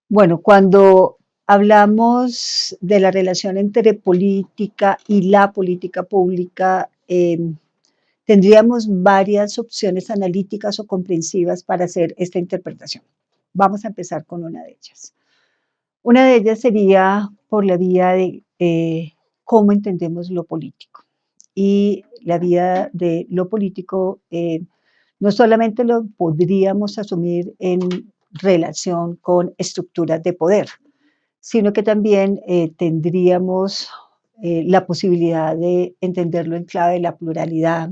Bueno, cuando hablamos de la relación entre política y la política pública, tendríamos varias opciones analíticas o comprensivas para hacer esta interpretación. Vamos a empezar con una de ellas. Una de ellas sería por la vía de cómo entendemos lo político. Y la vía de lo político no solamente lo podríamos asumir en relación con estructuras de poder, sino que también tendríamos la posibilidad de entenderlo en clave de la pluralidad,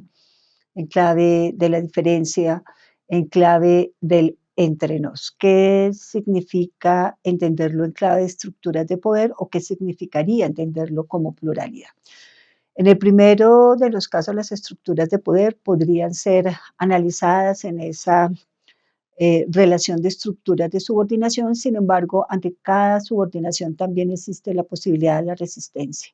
en clave de la diferencia, en clave del entre nos. ¿Qué significa entenderlo en clave de estructuras de poder o qué significaría entenderlo como pluralidad? En el primero de los casos, las estructuras de poder podrían ser analizadas en esa relación de estructuras de subordinación. Sin embargo, ante cada subordinación también existe la posibilidad de la resistencia.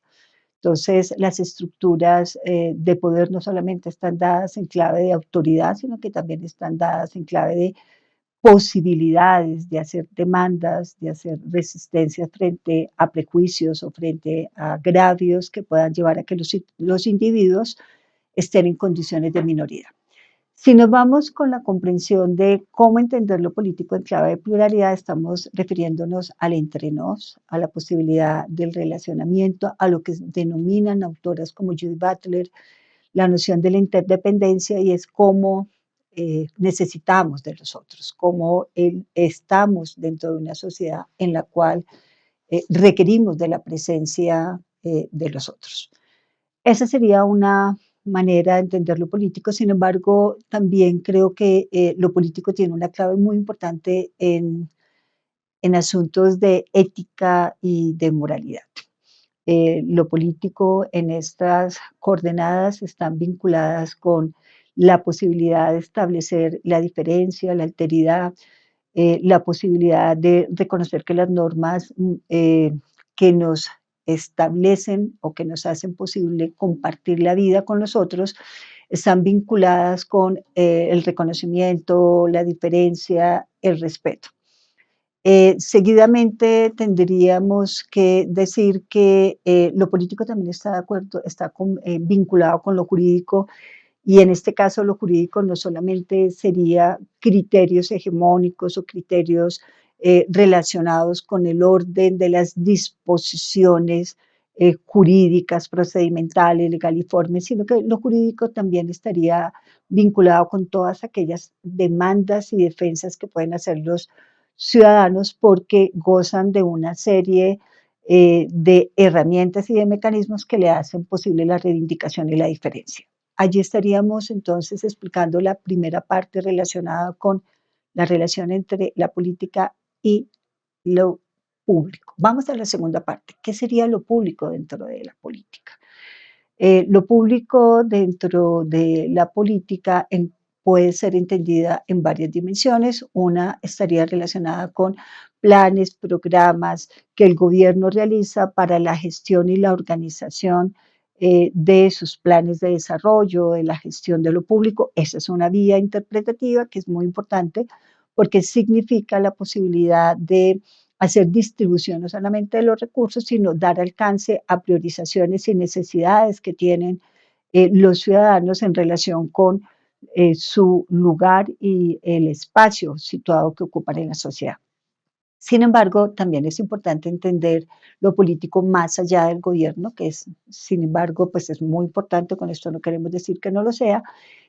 Entonces, las estructuras de poder no solamente están dadas en clave de autoridad, sino que también están dadas en clave de posibilidades de hacer demandas, de hacer resistencia frente a prejuicios o frente a agravios que puedan llevar a que los individuos estén en condiciones de minoría. Si nos vamos con la comprensión de cómo entender lo político en clave de pluralidad, estamos refiriéndonos al entre nos, a la posibilidad del relacionamiento, a lo que denominan autoras como Judith Butler, la noción de la interdependencia, y es cómo necesitamos de los otros, cómo estamos dentro de una sociedad en la cual requerimos de la presencia de los otros. Esa sería una manera de entender lo político. Sin embargo, también creo que lo político tiene una clave muy importante en asuntos de ética y de moralidad. Lo político en estas coordenadas están vinculadas con la posibilidad de establecer la diferencia, la alteridad, la posibilidad de reconocer que las normas que nos establecen o que nos hacen posible compartir la vida con los otros están vinculadas con el reconocimiento, la diferencia, el respeto. Seguidamente tendríamos que decir que lo político también está de acuerdo, está vinculado con lo jurídico, y en este caso lo jurídico no solamente sería criterios hegemónicos o criterios relacionados con el orden de las disposiciones jurídicas, procedimentales, legaliformes, sino que lo jurídico también estaría vinculado con todas aquellas demandas y defensas que pueden hacer los ciudadanos porque gozan de una serie de herramientas y de mecanismos que le hacen posible la reivindicación y la diferencia. Allí estaríamos entonces explicando la primera parte relacionada con la relación entre la política y lo público. Vamos a la segunda parte. ¿Qué sería lo público dentro de la política? Lo público dentro de la política puede ser entendida en varias dimensiones. Una estaría relacionada con planes, programas que el gobierno realiza para la gestión y la organización de sus planes de desarrollo, de la gestión de lo público. Esa es una vía interpretativa que es muy importante porque significa la posibilidad de hacer distribución no solamente de los recursos, sino dar alcance a priorizaciones y necesidades que tienen los ciudadanos en relación con su lugar y el espacio situado que ocupan en la sociedad. Sin embargo, también es importante entender lo político más allá del gobierno, que es, sin embargo, pues es muy importante, con esto no queremos decir que no lo sea,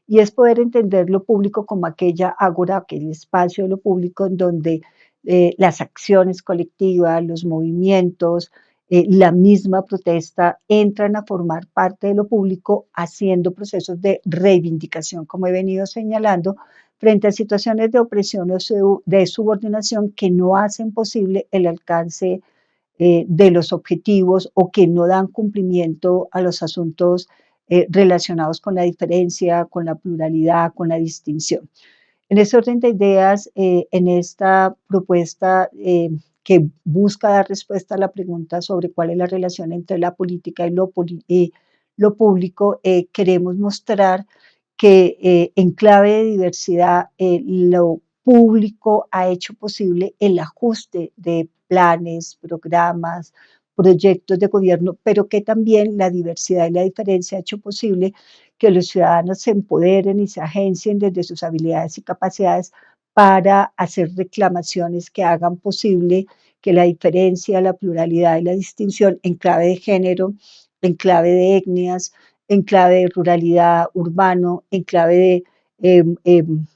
y es poder entender lo público como aquella ágora, aquel espacio de lo público en donde las acciones colectivas, los movimientos, la misma protesta entran a formar parte de lo público, haciendo procesos de reivindicación, como he venido señalando, frente a situaciones de opresión o de subordinación que no hacen posible el alcance de los objetivos o que no dan cumplimiento a los asuntos relacionados con la diferencia, con la pluralidad, con la distinción. En ese orden de ideas, en esta propuesta que busca dar respuesta a la pregunta sobre cuál es la relación entre la política y lo público, queremos mostrar que en clave de diversidad lo público ha hecho posible el ajuste de planes, programas, proyectos de gobierno, pero que también la diversidad y la diferencia ha hecho posible que los ciudadanos se empoderen y se agencien desde sus habilidades y capacidades para hacer reclamaciones que hagan posible que la diferencia, la pluralidad y la distinción en clave de género, en clave de etnias, en clave de ruralidad urbano, en clave de em, em,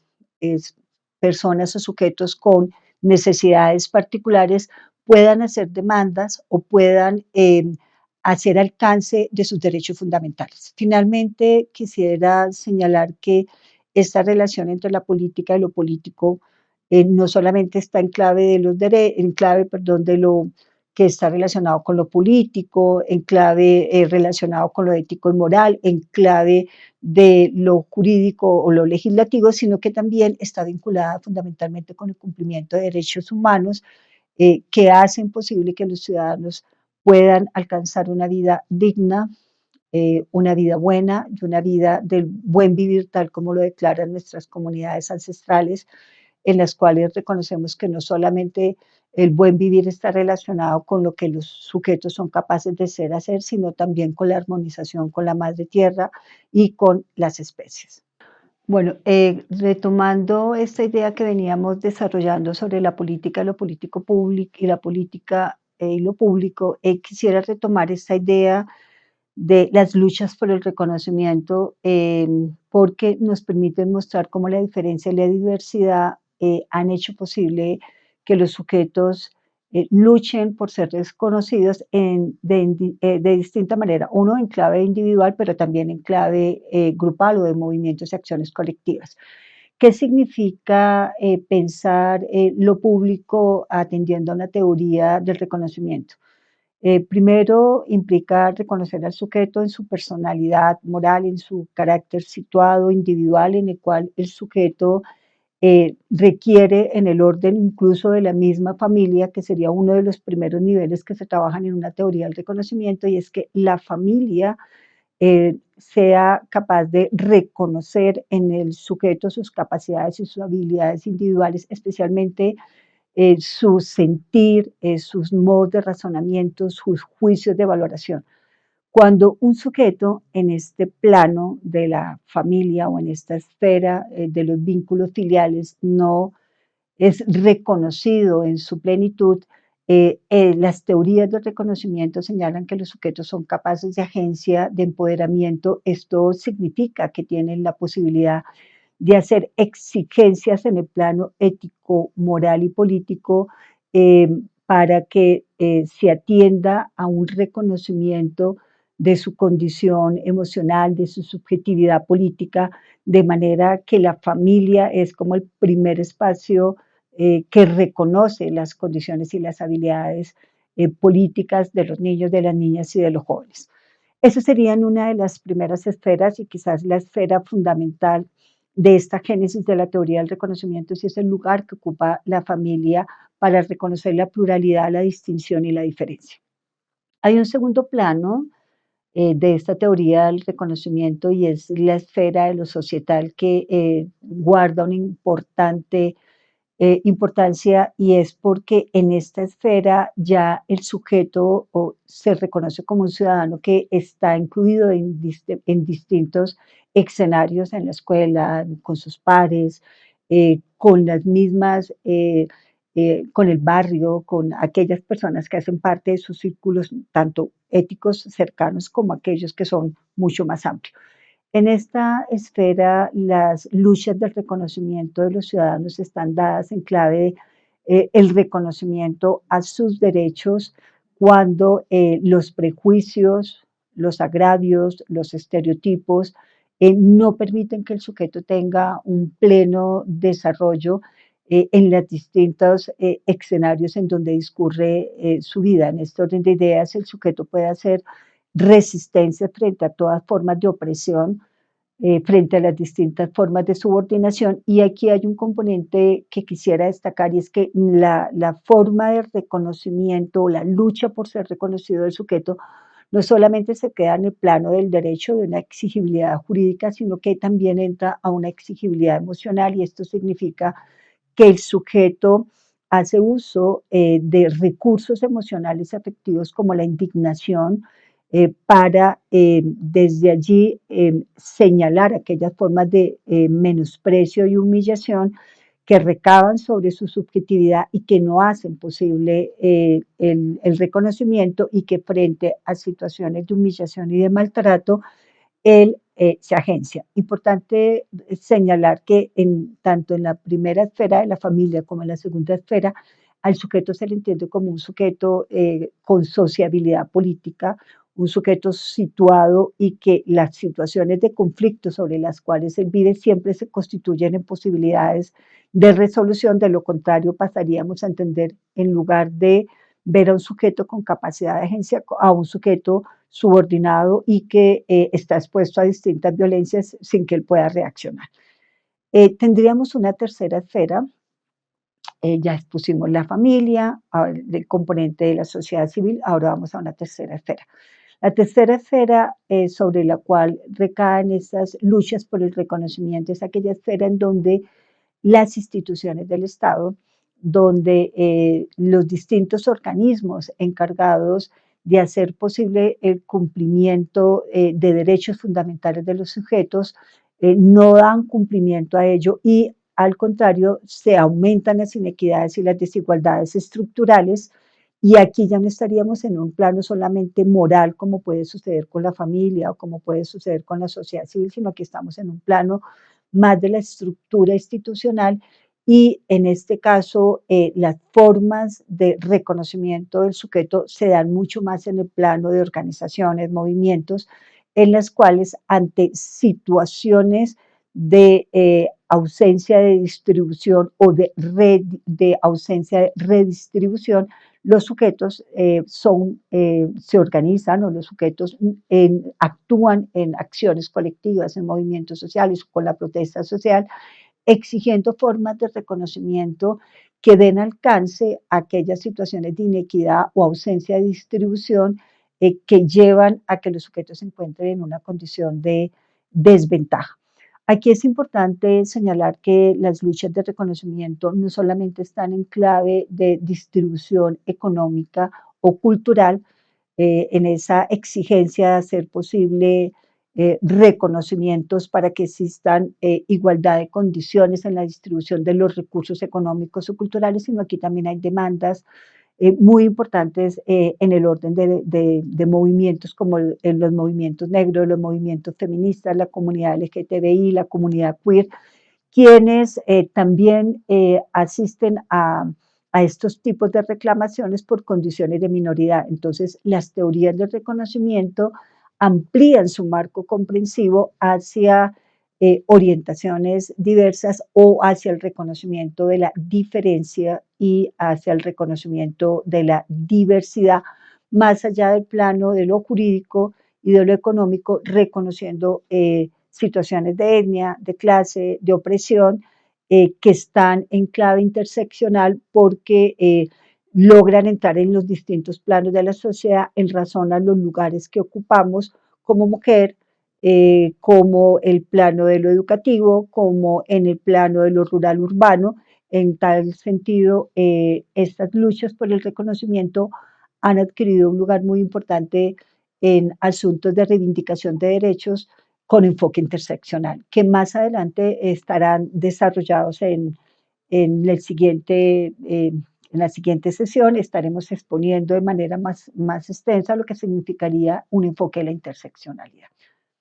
es- personas o sujetos con necesidades particulares puedan hacer demandas o puedan hacer alcance de sus derechos fundamentales. Finalmente, quisiera señalar que esta relación entre la política y lo político no solamente está en clave de los en clave, perdón, de lo que está relacionado con lo político, en clave relacionado con lo ético y moral, en clave de lo jurídico o lo legislativo, sino que también está vinculada fundamentalmente con el cumplimiento de derechos humanos que hacen posible que los ciudadanos puedan alcanzar una vida digna, una vida buena y una vida del buen vivir tal como lo declaran nuestras comunidades ancestrales, en las cuales reconocemos que no solamente el buen vivir está relacionado con lo que los sujetos son capaces de ser, hacer, sino también con la armonización con la madre tierra y con las especies. Bueno, retomando esta idea que veníamos desarrollando sobre la política, lo político público y la política y lo público, quisiera retomar esta idea de las luchas por el reconocimiento, porque nos permiten mostrar cómo la diferencia y la diversidad han hecho posible que los sujetos luchen por ser reconocidos de distinta manera, uno en clave individual, pero también en clave grupal o de movimientos y acciones colectivas. ¿Qué significa pensar lo público atendiendo a una teoría del reconocimiento? Primero, implica reconocer al sujeto en su personalidad moral, en su carácter situado individual, en el cual el sujeto requiere en el orden incluso de la misma familia, que sería uno de los primeros niveles que se trabajan en una teoría del reconocimiento, y es que la familia sea capaz de reconocer en el sujeto sus capacidades y sus habilidades individuales, especialmente su sentir, sus modos de razonamiento, sus juicios de valoración. Cuando un sujeto en este plano de la familia o en esta esfera de los vínculos filiales no es reconocido en su plenitud, las teorías del reconocimiento señalan que los sujetos son capaces de agencia, de empoderamiento. Esto significa que tienen la posibilidad de hacer exigencias en el plano ético, moral y político eh, para que se atienda a un reconocimiento de su condición emocional, de su subjetividad política, de manera que la familia es como el primer espacio que reconoce las condiciones y las habilidades políticas de los niños, de las niñas y de los jóvenes. Esas serían una de las primeras esferas y quizás la esfera fundamental de esta génesis de la teoría del reconocimiento, si es el lugar que ocupa la familia para reconocer la pluralidad, la distinción y la diferencia. Hay un segundo plano de esta teoría del reconocimiento y es la esfera de lo societal que guarda un importante importancia y es porque en esta esfera ya el sujeto se reconoce como un ciudadano que está incluido en distintos escenarios en la escuela, con sus pares, con las mismas, con el barrio, con aquellas personas que hacen parte de sus círculos, tanto éticos cercanos como aquellos que son mucho más amplios. En esta esfera, las luchas del reconocimiento de los ciudadanos están dadas en clave de el reconocimiento a sus derechos cuando los prejuicios, los agravios, los estereotipos no permiten que el sujeto tenga un pleno desarrollo en los distintos escenarios en donde discurre su vida. En este orden de ideas, el sujeto puede hacer resistencia frente a todas formas de opresión, frente a las distintas formas de subordinación. Y aquí hay un componente que quisiera destacar y es que la forma de reconocimiento, la lucha por ser reconocido del sujeto, no solamente se queda en el plano del derecho, de una exigibilidad jurídica, sino que también entra a una exigibilidad emocional y esto significa que el sujeto hace uso de recursos emocionales y afectivos como la indignación para desde allí señalar aquellas formas de menosprecio y humillación que recaban sobre su subjetividad y que no hacen posible el reconocimiento y que frente a situaciones de humillación y de maltrato, él se agencia. Importante señalar que tanto en la primera esfera de la familia como en la segunda esfera, al sujeto se le entiende como un sujeto con sociabilidad política, un sujeto situado y que las situaciones de conflicto sobre las cuales él vive siempre se constituyen en posibilidades de resolución. De lo contrario, pasaríamos a entender, en lugar de ver a un sujeto con capacidad de agencia, a un sujeto subordinado y que está expuesto a distintas violencias sin que él pueda reaccionar. Tendríamos una tercera esfera, ya expusimos la familia, el componente de la sociedad civil, ahora vamos a una tercera esfera. La tercera esfera sobre la cual recaen estas luchas por el reconocimiento es aquella esfera en donde las instituciones del Estado, donde los distintos organismos encargados de hacer posible el cumplimiento de derechos fundamentales de los sujetos no dan cumplimiento a ello y al contrario se aumentan las inequidades y las desigualdades estructurales. Y aquí ya no estaríamos en un plano solamente moral, como puede suceder con la familia o como puede suceder con la sociedad civil, sino que estamos en un plano más de la estructura institucional y en este caso las formas de reconocimiento del sujeto se dan mucho más en el plano de organizaciones, movimientos, en las cuales ante situaciones de ausencia de distribución o de ausencia de redistribución, los sujetos se organizan o los sujetos actúan en acciones colectivas, en movimientos sociales, con la protesta social, exigiendo formas de reconocimiento que den alcance a aquellas situaciones de inequidad o ausencia de distribución que llevan a que los sujetos se encuentren en una condición de desventaja. Aquí es importante señalar que las luchas de reconocimiento no solamente están en clave de distribución económica o cultural, en esa exigencia de hacer posible reconocimientos para que existan igualdad de condiciones en la distribución de los recursos económicos o culturales, sino aquí también hay demandas muy importantes en el orden de movimientos como en los movimientos negros, los movimientos feministas, la comunidad LGTBI, la comunidad queer, quienes también asisten a estos tipos de reclamaciones por condiciones de minoridad. Entonces, las teorías del reconocimiento amplían su marco comprensivo hacia orientaciones diversas o hacia el reconocimiento de la diferencia y hacia el reconocimiento de la diversidad, más allá del plano de lo jurídico y de lo económico, reconociendo situaciones de etnia, de clase, de opresión, que están en clave interseccional porque logran entrar en los distintos planos de la sociedad en razón a los lugares que ocupamos como mujer, como el plano de lo educativo, como en el plano de lo rural urbano. En tal sentido, estas luchas por el reconocimiento han adquirido un lugar muy importante en asuntos de reivindicación de derechos con enfoque interseccional, que más adelante estarán desarrollados en el siguiente, en la siguiente sesión. Estaremos exponiendo de manera más extensa lo que significaría un enfoque de la interseccionalidad.